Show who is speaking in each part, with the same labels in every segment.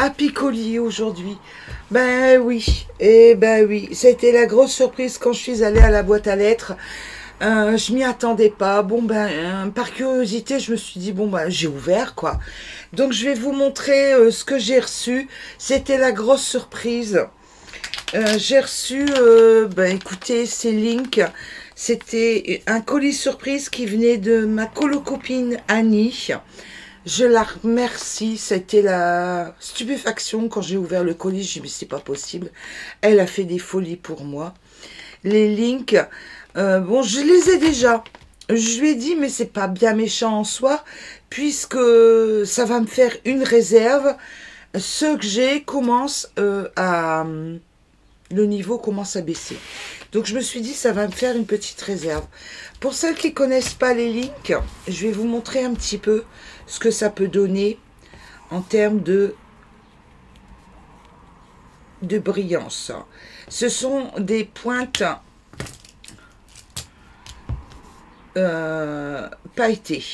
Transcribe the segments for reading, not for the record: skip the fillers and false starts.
Speaker 1: Happy colis aujourd'hui. Ben oui, et ben oui, c'était la grosse surprise quand je suis allée à la boîte à lettres. Je m'y attendais pas. Bon ben, par curiosité, je me suis dit bon ben j'ai ouvert quoi. Donc je vais vous montrer ce que j'ai reçu. C'était la grosse surprise. J'ai reçu, ben écoutez, ces links. C'était un colis surprise qui venait de ma colocopine Annie. Je la remercie, c'était la stupéfaction quand j'ai ouvert le colis, je me suis dit, c'est pas possible. Elle a fait des folies pour moi. Les links, bon, je les ai déjà. Je lui ai dit, mais c'est pas bien méchant en soi, puisque ça va me faire une réserve. Ceux que j'ai commencent à... Le niveau commence à baisser. Donc je me suis dit, ça va me faire une petite réserve. Pour celles qui ne connaissent pas les links, je vais vous montrer un petit peu ce que ça peut donner en termes de brillance. Ce sont des pointes pailletées.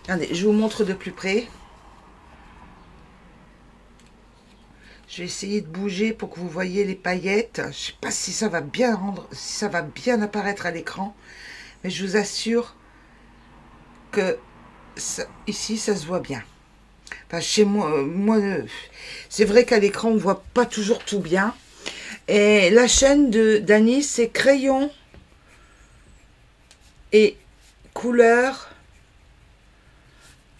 Speaker 1: Regardez, je vous montre de plus près. Je vais essayer de bouger pour que vous voyez les paillettes. Je ne sais pas si ça va bien rendre, si ça va bien apparaître à l'écran, mais je vous assure que ça, ici ça se voit bien. Enfin, chez moi, c'est vrai qu'à l'écran on voit pas toujours tout bien. Et la chaîne d'Annie, c'est crayon et couleur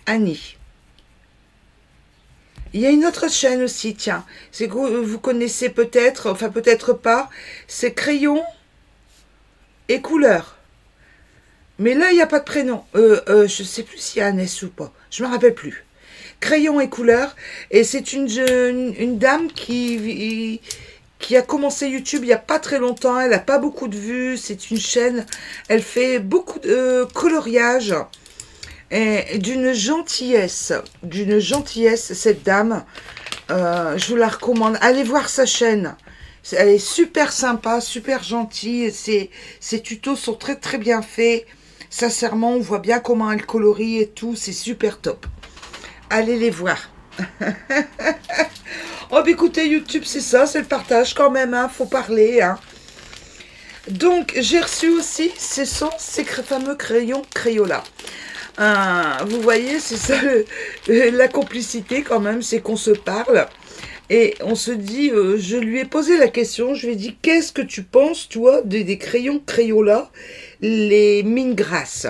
Speaker 1: Annie. Il y a une autre chaîne aussi, tiens, c'est que vous connaissez peut-être, enfin peut-être pas, c'est crayon et couleur. Mais là, il n'y a pas de prénom. Je ne sais plus s'il y a un S ou pas. Je ne me rappelle plus. Crayon et couleur. Et c'est une dame qui a commencé YouTube il n'y a pas très longtemps. Elle n'a pas beaucoup de vues. C'est une chaîne. Elle fait beaucoup de coloriage. Et d'une gentillesse, cette dame, je vous la recommande. Allez voir sa chaîne, elle est super sympa, super gentille, ses tutos sont très très bien faits, sincèrement on voit bien comment elle colorie et tout, c'est super top. Allez les voir. Oh bah écoutez, YouTube c'est ça, c'est le partage quand même, hein, faut parler, hein. Donc j'ai reçu aussi ces fameux crayons Crayola. Vous voyez, c'est ça la complicité quand même, c'est qu'on se parle et on se dit, je lui ai posé la question, je lui ai dit, qu'est-ce que tu penses toi des crayons Crayola, les mine grasses?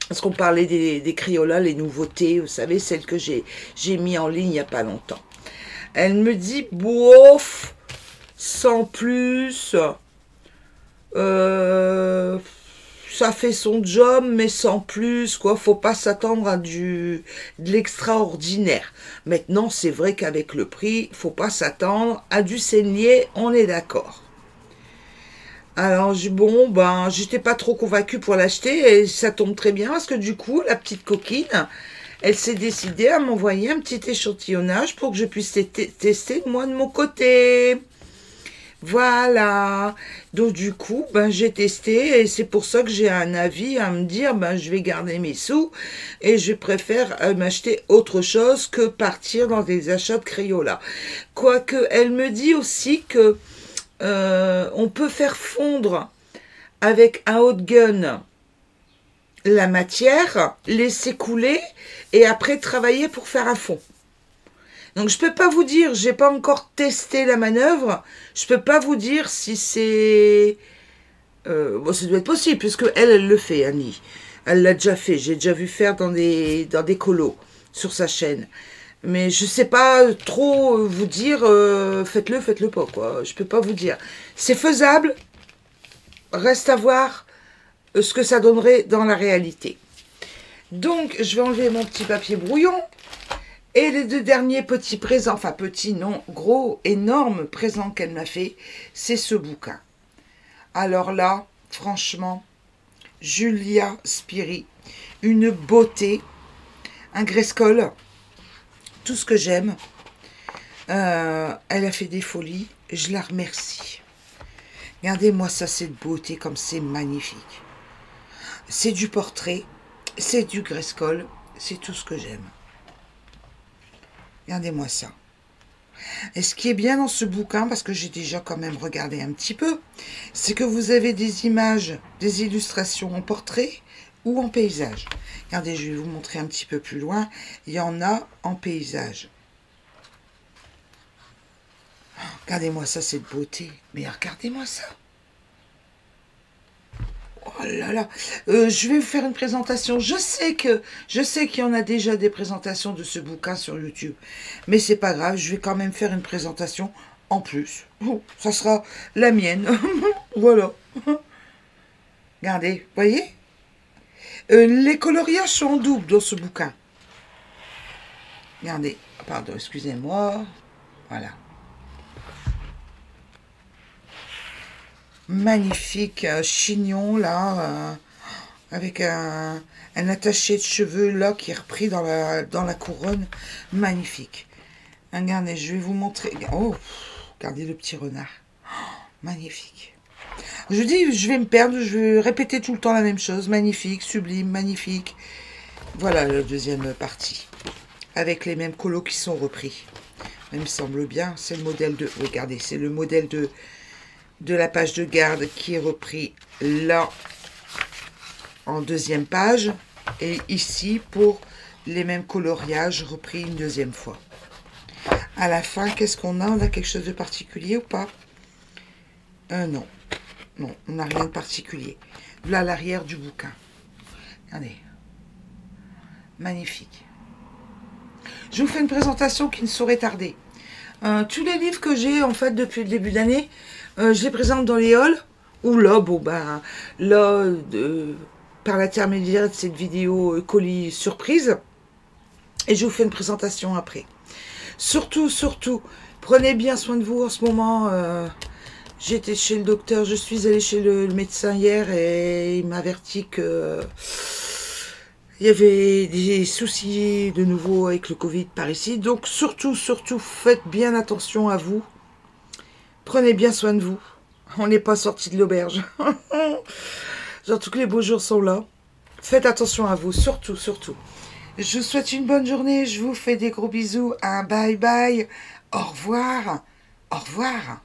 Speaker 1: Parce qu'on parlait des Crayola, les nouveautés, vous savez, celles que j'ai mis en ligne il n'y a pas longtemps. Elle me dit, bof, sans plus, ça fait son job, mais sans plus, quoi. Faut pas s'attendre à de l'extraordinaire. Maintenant, c'est vrai qu'avec le prix, faut pas s'attendre à du saigner, on est d'accord. Alors, bon, ben, j'étais pas trop convaincue pour l'acheter, et ça tombe très bien, parce que du coup, la petite coquine, elle s'est décidée à m'envoyer un petit échantillonnage pour que je puisse tester moi de mon côté. Voilà, donc du coup, ben, j'ai testé et c'est pour ça que j'ai un avis à me dire, ben, je vais garder mes sous et je préfère m'acheter autre chose que partir dans des achats de Crayola. Quoique, elle me dit aussi que on peut faire fondre avec un hot gun la matière, laisser couler et après travailler pour faire un fond. Donc, je peux pas vous dire, j'ai pas encore testé la manœuvre, je peux pas vous dire si c'est... bon, ça doit être possible, puisque elle le fait, Annie. Elle l'a déjà fait, j'ai déjà vu faire dans des colos sur sa chaîne. Mais je sais pas trop vous dire, faites-le pas, quoi. Je peux pas vous dire. C'est faisable, reste à voir ce que ça donnerait dans la réalité. Donc, je vais enlever mon petit papier brouillon. Et les deux derniers petits présents, enfin petits non, gros, énormes présents qu'elle m'a fait, c'est ce bouquin. Alors là, franchement, Julia Spiri, une beauté, un Grayskull, tout ce que j'aime. Elle a fait des folies, je la remercie. Regardez-moi ça, cette beauté, comme c'est magnifique. C'est du portrait. C'est du Grayskull, c'est tout ce que j'aime. Regardez-moi ça. Et ce qui est bien dans ce bouquin, parce que j'ai déjà quand même regardé un petit peu, c'est que vous avez des images, des illustrations en portrait ou en paysage. Regardez, je vais vous montrer un petit peu plus loin. Il y en a en paysage. Regardez-moi ça, cette beauté. Mais regardez-moi ça. Oh là là. Je vais vous faire une présentation. Je sais qu'il y en a déjà des présentations de ce bouquin sur YouTube. Mais c'est pas grave, je vais quand même faire une présentation en plus. Oh, ça sera la mienne. Voilà. Regardez, vous voyez? Les coloriages sont en double dans ce bouquin. Regardez. Pardon, excusez-moi. Voilà. Magnifique chignon là, avec un attaché de cheveux là qui est repris dans la couronne. Magnifique. Regardez, je vais vous montrer. Oh, regardez le petit renard. Oh, magnifique. Je dis, je vais me perdre, je vais répéter tout le temps la même chose. Magnifique, sublime, magnifique. Voilà la deuxième partie. Avec les mêmes colos qui sont repris. Il me semble bien, c'est le modèle de... Regardez, c'est le modèle de la page de garde qui est repris là en deuxième page et ici pour les mêmes coloriages repris une deuxième fois. À la fin, qu'est-ce qu'on a? On a quelque chose de particulier ou pas? Non, non, on n'a rien de particulier. Là, à l'arrière du bouquin. Regardez, magnifique. Je vous fais une présentation qui ne saurait tarder. Tous les livres que j'ai en fait depuis le début d'année, je les présente dans les halls, ou là, bon ben, là, par l'intermédiaire de cette vidéo colis surprise, et je vous fais une présentation après. Surtout, surtout, prenez bien soin de vous en ce moment. J'étais chez le docteur, je suis allée chez le médecin hier et il m'a averti que il y avait des soucis de nouveau avec le Covid par ici. Donc surtout, surtout, faites bien attention à vous. Prenez bien soin de vous. On n'est pas sorti de l'auberge. Surtout que les beaux jours sont là. Faites attention à vous, surtout, surtout. Je vous souhaite une bonne journée. Je vous fais des gros bisous. Un bye bye. Au revoir. Au revoir.